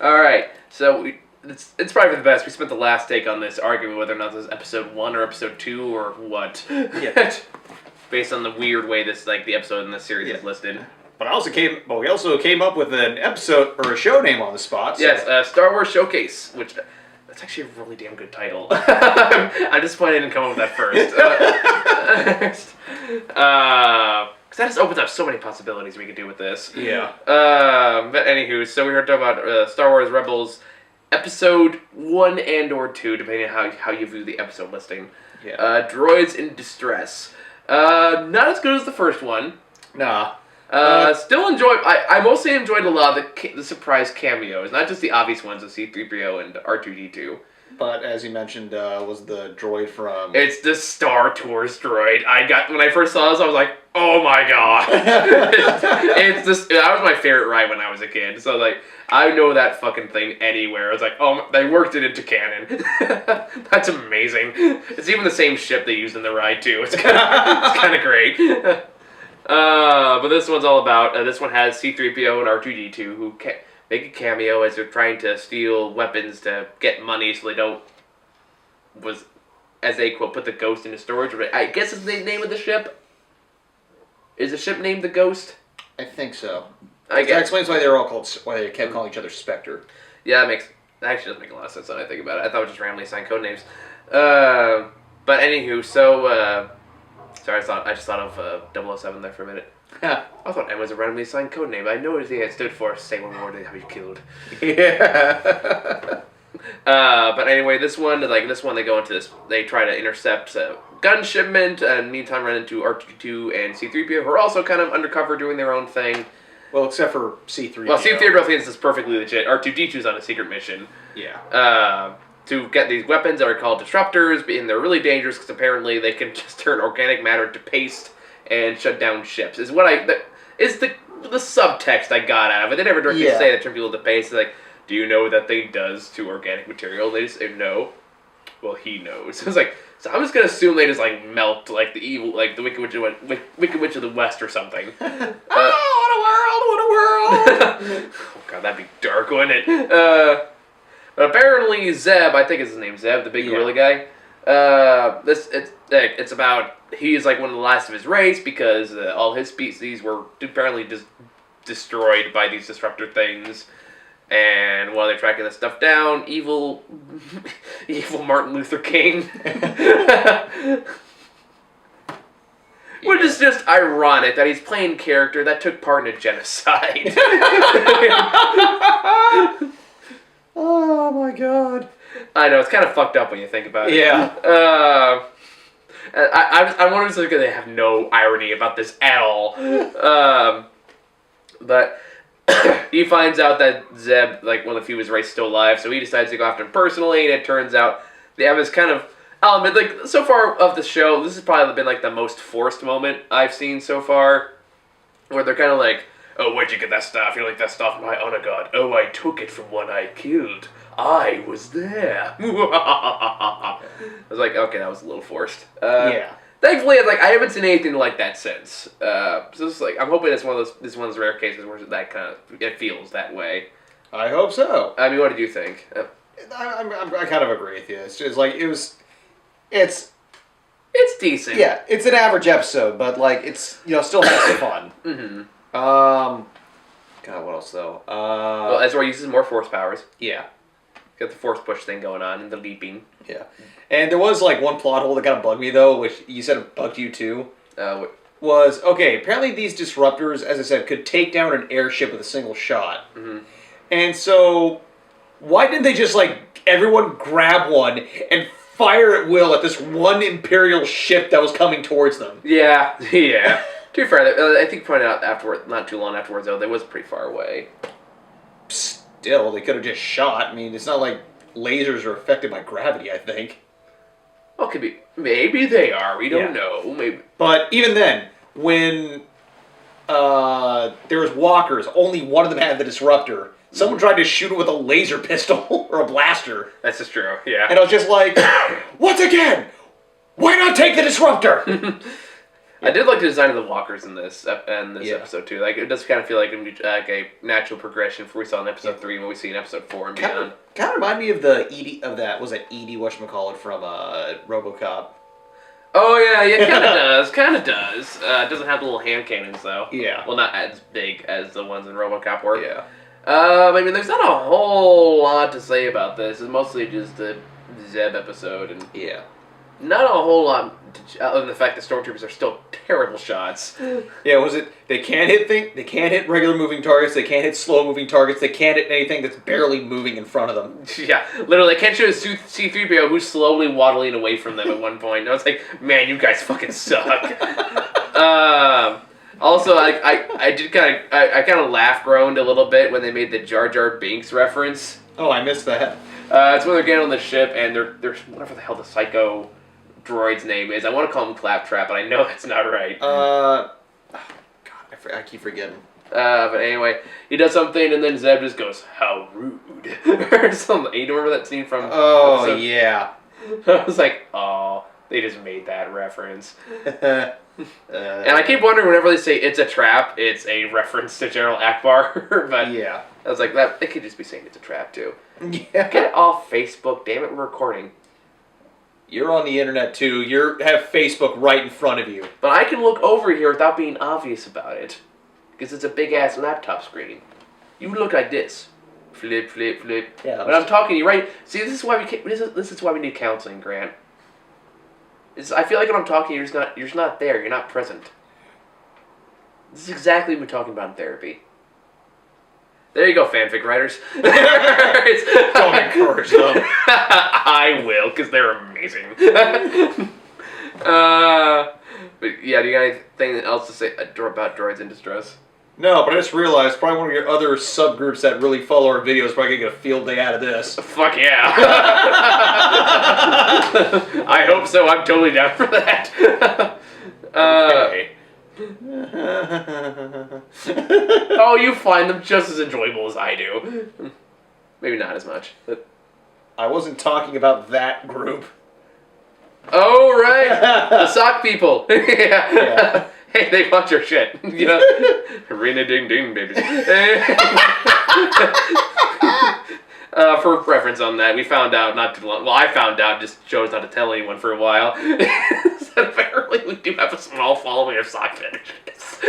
All right, so it's probably for the best. We spent the last take on this arguing whether or not this is episode 1 or episode 2 or what. Yeah. Based on the weird way this the episode in this series is listed. But we also came up with an episode or a show name on the spot. So. Yes, Star Wars Showcase, which that's actually a really damn good title. I'm disappointed I didn't come up with that first. Because that just opens up so many possibilities we could do with this. Yeah. But anywho, so we were talking about Star Wars Rebels episode 1 and or 2, depending on how you view the episode listing. Yeah. Droids in Distress. Not as good as the first one. Nah. Still enjoy. I mostly enjoyed a lot of the surprise cameos, not just the obvious ones of C-3PO and R2-D2. But as you mentioned, was the droid from... It's the Star Tours droid. When I first saw this, I was like, oh my god. That was my favorite ride when I was a kid. So like, I know that fucking thing anywhere. I was like, oh, they worked it into canon. That's amazing. It's even the same ship they used in the ride too. It's kind of great. But this one's all about, this one has C-3PO and R2-D2 who make a cameo as they're trying to steal weapons to get money so they don't, as they quote, put the Ghost into storage. I guess is the name of the ship? Is the ship named the Ghost? I think so. That explains why why they kept calling each other Spectre. Yeah, that actually does make a lot of sense when I think about it. I thought it was just randomly assigned code names. But anywho, so, sorry, I just thought of 007 there for a minute. I thought M was a randomly assigned code name. I know what it stood for. Say one more, they have you killed. Yeah. But anyway, this one, they go into this. They try to intercept a gun shipment, and meantime run into R2-D2 and C-3PO, who are also kind of undercover doing their own thing. Well, except for C-3PO. Well, C-3PO thinks it's perfectly legit. R2-D2's on a secret mission. Yeah. To get these weapons that are called disruptors, and they're really dangerous because apparently they can just turn organic matter to paste and shut down ships. Is the subtext I got out of it. They never directly say that turn people to paste. It's like, do you know what that thing does to organic material? They just say no. Well, he knows. It's like, so I'm just gonna assume they just like melt like the evil, like the Wicked Witch of the West or something. Oh, what a world! Oh god, that'd be dark, wouldn't it? But apparently Zeb, I think it's his name, Zeb, the big gorilla guy. It's about he's like one of the last of his race because all his species were apparently just destroyed by these disruptor things. And while they're tracking this stuff down, evil Martin Luther King, which is just ironic that he's playing a character that took part in a genocide. Oh my god. I know, it's kind of fucked up when you think about it. Yeah. I wonder if they have no irony about this at all. But he finds out that Zeb, like one of the few of his race, is still alive, so he decides to go after him personally, and it turns out they have this kind of element. Like, so far of the show, this has probably been like the most forced moment I've seen so far, where they're kind of like, oh, where'd you get that stuff? You're like, that stuff, my honor god. Oh, I took it from one I killed. I was there. I was like, okay, that was a little forced. Yeah. Thankfully, I haven't seen anything like that since. So it's like, I'm hoping it's one of those rare cases where that kind of, it feels that way. I hope so. I mean, what did you think? I kind of agree with you. It's just like, it's decent. Yeah, it's an average episode, but like, it's, still has fun. Mm-hmm. God, what else though? Well, Ezra uses more force powers. Yeah. Got the force push thing going on and the leaping. Yeah. And there was like one plot hole that kind of bugged me though, which you said it bugged you too. Was, okay, apparently these disruptors, as I said, could take down an airship with a single shot. Mm-hmm. And so, why didn't they just like, everyone grab one and fire at will at this one Imperial ship that was coming towards them? Yeah. To be fair, I think pointed out afterward, not too long afterwards though, they was pretty far away. Still, they could have just shot. I mean, it's not like lasers are affected by gravity, I think. Well, could be. Maybe they are. We don't know. Maybe. But even then, when there was walkers, only one of them had the disruptor. Someone tried to shoot it with a laser pistol or a blaster. That's just true, yeah. And I was just like, once again, why not take the disruptor? I did like the design of the walkers in this episode too. Like it does kind of feel like a natural progression from what we saw in episode 3 and what we see in episode 4 and beyond. Kind of remind me of the Edie of that. Was it Edie whatchamacallit from RoboCop? Oh yeah, it kind of does. Kind of does. It doesn't have the little hand cannons though. Yeah. Well, not as big as the ones in RoboCop were. Yeah. I mean, there's not a whole lot to say about this. It's mostly just a Zeb episode, and yeah, not a whole lot other than the fact that stormtroopers are still terrible shots. Yeah, was it? They can't hit They can't hit regular moving targets. They can't hit slow moving targets. They can't hit anything that's barely moving in front of them. Yeah, literally, they can't show C-3PO who's slowly waddling away from them at one point. And I was like, man, you guys fucking suck. Also, I kind of groaned a little bit when they made the Jar Jar Binks reference. Oh, I missed that. It's when they're getting on the ship and they're whatever the hell the psycho droid's name is. I want to call him Claptrap, but I know that's not right. Oh, God, I keep forgetting. But anyway, he does something and then Zeb just goes, "How rude," or something. You remember that scene from? Oh episode? Yeah. I was like, oh, they just made that reference. And I keep wondering whenever they say it's a trap, it's a reference to General Akbar. But yeah, I was like, that they could just be saying it's a trap too. Yeah. Get off Facebook, damn it! We're recording. You're on the internet too. You have Facebook right in front of you. But I can look over here without being obvious about it, because it's a big ass laptop screen. You look like this. Flip, flip, flip. Yeah. But I'm talking to you, right? See, this is why we can't, this is why we need counseling, Grant. I feel like when I'm talking, you're just not there. You're not present. This is exactly what we're talking about in therapy. There you go, fanfic writers. Don't encourage them. I will, because they're amazing. But yeah, do you got anything else to say about Droids in Distress? No, but I just realized probably one of your other subgroups that really follow our videos probably gonna get a field day out of this. Fuck yeah. I hope so. I'm totally down for that. Okay. Oh, you find them just as enjoyable as I do. Maybe not as much. But... I wasn't talking about that group. Oh, right. The sock people. Yeah. Hey, they want your shit. You know? Ring-a-ding-ding, baby. For reference on that, we found out not too long. Well, I found out, just chose not to tell anyone for a while. That apparently we do have a small following of sock fetishes.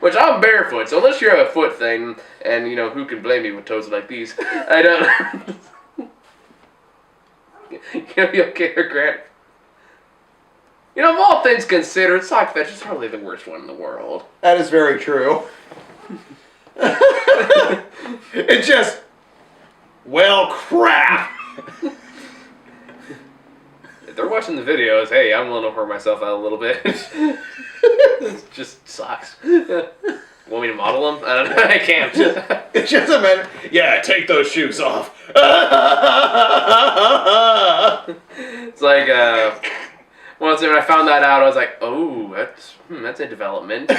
Which I'm barefoot, so unless you have a foot thing, and you know who can blame me with toes like these, I don't. You gonna be okay there, Grant? You know, of all things considered, sock fetish is hardly the worst one in the world. That is very true. It's just, well, crap. If they're watching the videos, hey, I'm willing to whore myself out a little bit. It's just socks. Want me to model them? I don't know. I can't. It's just a matter. Yeah, take those shoes off. It's like, once when I found that out, I was like, oh, that's a development.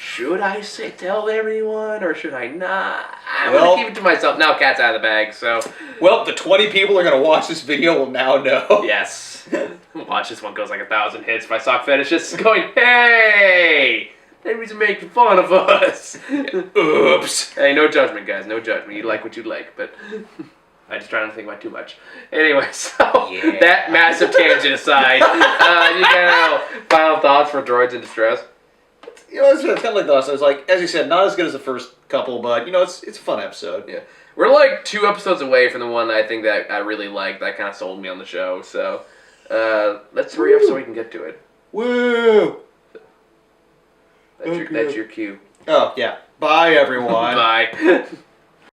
Should I tell everyone, or should I not? I'm going to keep it to myself. Now cat's out of the bag, so. Well, the 20 people who are going to watch this video will now know. Yes. Watch, this one goes like 1,000 hits by sock fetishists going, hey! Everybody's making fun of us. Oops. Hey, no judgment, guys. No judgment. You like what you like, but I just try not to think about too much. Anyway, so yeah. That massive tangent aside, you got final thoughts for Droids in Distress? You know, it's kind of like the last. I was like, as you said, not as good as the first couple, but you know, it's a fun episode. Yeah, we're like 2 episodes away from the one I think that I really liked. That kind of sold me on the show. So let's hurry up so we can get to it. Woo! That's your cue. Oh yeah. Bye, everyone. Bye.